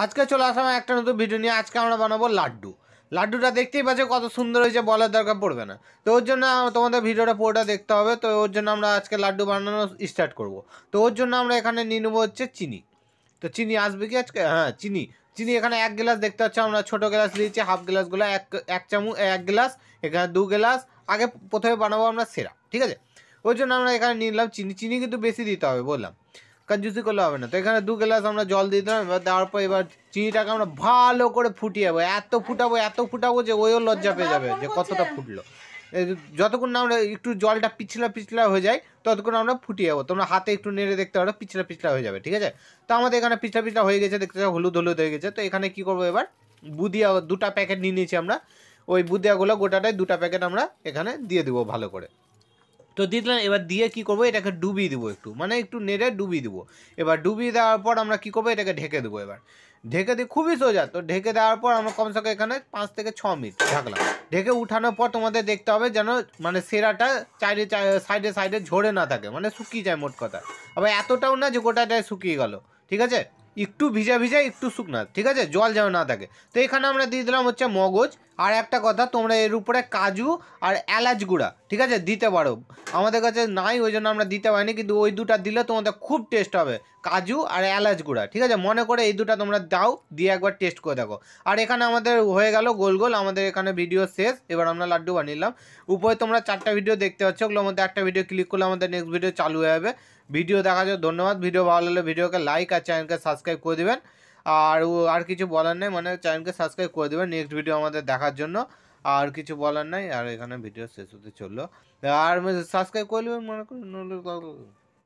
আজকে চলে আসলাম একটা নতুন ভিডিও নিয়ে। আজকে আমরা বানাবো লাড্ডু। লাড্ডুটা দেখতেই পাচ্ছ কত সুন্দর হয়েছে, বলার দরকার পড়বে না। তো ওর জন্য তোমাদের ভিডিওটা পুরোটা দেখতে হবে। তো ওর জন্য আমরা আজকে লাড্ডু বানানো স্টার্ট করব। তো ওর জন্য আমরা এখানে নিয়ে নেবো হচ্ছে চিনি। তো চিনি আসবে কি আজকে? হ্যাঁ, চিনি। চিনি এখানে 1 গ্লাস দেখতে পাচ্ছ, আমরা ছোটো গ্লাস দিয়েছি, হাফ গ্লাসগুলো এক চামচ 1 গ্লাস, এখানে 2 গ্লাস। আগে প্রথমে বানাবো আমরা সেরা, ঠিক আছে? ওই জন্য আমরা এখানে নিয়ে নিলাম চিনি। চিনি কিন্তু বেশি দিতে হবে বললাম, কঞ্জুসি করলে হবে না। তো এখানে 2 গ্লাস আমরা জল দিয়ে দিলাম। এবার দেওয়ার পর এবার চিনিটাকে আমরা ভালো করে ফুটিয়ে যাবো, এত ফুটাবো যে ওইও লজ্জা পেয়ে যাবে যে কতটা ফুটলো। যতক্ষণ না আমরা একটু জলটা পিছলা হয়ে যায় ততক্ষণ আমরা ফুটিয়ে যাবো। তোমরা হাতে একটু নেড়ে দেখতে পারো, পিছলা হয়ে যাবে, ঠিক আছে? তো আমাদের এখানে পিছলা হয়ে গেছে, দেখতে পাচ্ছ হলুদ হয়ে গেছে। তো এখানে কি করবো, এবার বুদিয়া 2টা প্যাকেট নিয়ে নিয়েছি আমরা। ওই বুদিয়াগুলো গোটাটাই 2টা প্যাকেট আমরা এখানে দিয়ে দেবো ভালো করে। তো দিয়ে দিলাম। এবার দিয়ে কি করবো, এটাকে ডুবিয়ে দেবো, একটু নেড়ে ডুবিয়ে দেবো। এবার ডুবিয়ে দেওয়ার পর আমরা কি করবো, এটাকে ঢেকে দেবো। এবার ঢেকে দিয়ে খুবই সোজা। তো ঢেকে দেওয়ার পর আমরা কমসে কম এখানে 5 থেকে 6 মিনিট ঢাকলাম। ঢেকে উঠানোর পর তোমাদের দেখতে হবে যেন মানে সেরাটা সাইডে ঝরে না থাকে, মানে শুকিয়ে যায় মোট কথা। আবার এতটাও না যে গোটাটায় শুকিয়ে গেল, ঠিক আছে? একটু ভিজা একটু শুকনা, ঠিক আছে? জল যেন না থাকে। তো এখানে আমরা দিয়ে দিলাম হচ্ছে মগজ। আর একটা কথা, তোমরা এর উপরে কাজু আর এলাচ গুঁড়া, ঠিক আছে, দিতে পারো। আমাদের কাছে নাই ওই জন্য আমরা দিতে পারিনি, কিন্তু ওই 2টা দিলে তোমাদের খুব টেস্ট হবে, কাজু আর এলাচ গুঁড়া, ঠিক আছে? মনে করে এই 2টা তোমরা দাও, দিয়ে একবার টেস্ট করে দেখো। আর এখানে আমাদের হয়ে গেল গোল গোল, আমাদের এখানে ভিডিও শেষ। এবার আমরা লাড্ডু বানিয়ে নিলাম। উপরে তোমরা 4টা ভিডিও দেখতে পাচ্ছ, ওগুলোর মধ্যে একটা ভিডিও ক্লিক করলে আমাদের নেক্সট ভিডিও চালু হয়ে যাবে। ভিডিও দেখার জন্য ধন্যবাদ। ভিডিও ভালো লাগলে ভিডিওকে লাইক আর চ্যানেলকে সাবস্ক্রাইব করে দেবেন। আর কিছু বলার নেই, মানে চ্যানেলকে সাবস্ক্রাইব করে দেবেন নেক্সট ভিডিও আমাদের দেখার জন্য। আর কিছু বলার নাই। আর এখানে ভিডিও শেষ হতে চললো। আর সাবস্ক্রাইব করে নেবেন মনে করুন।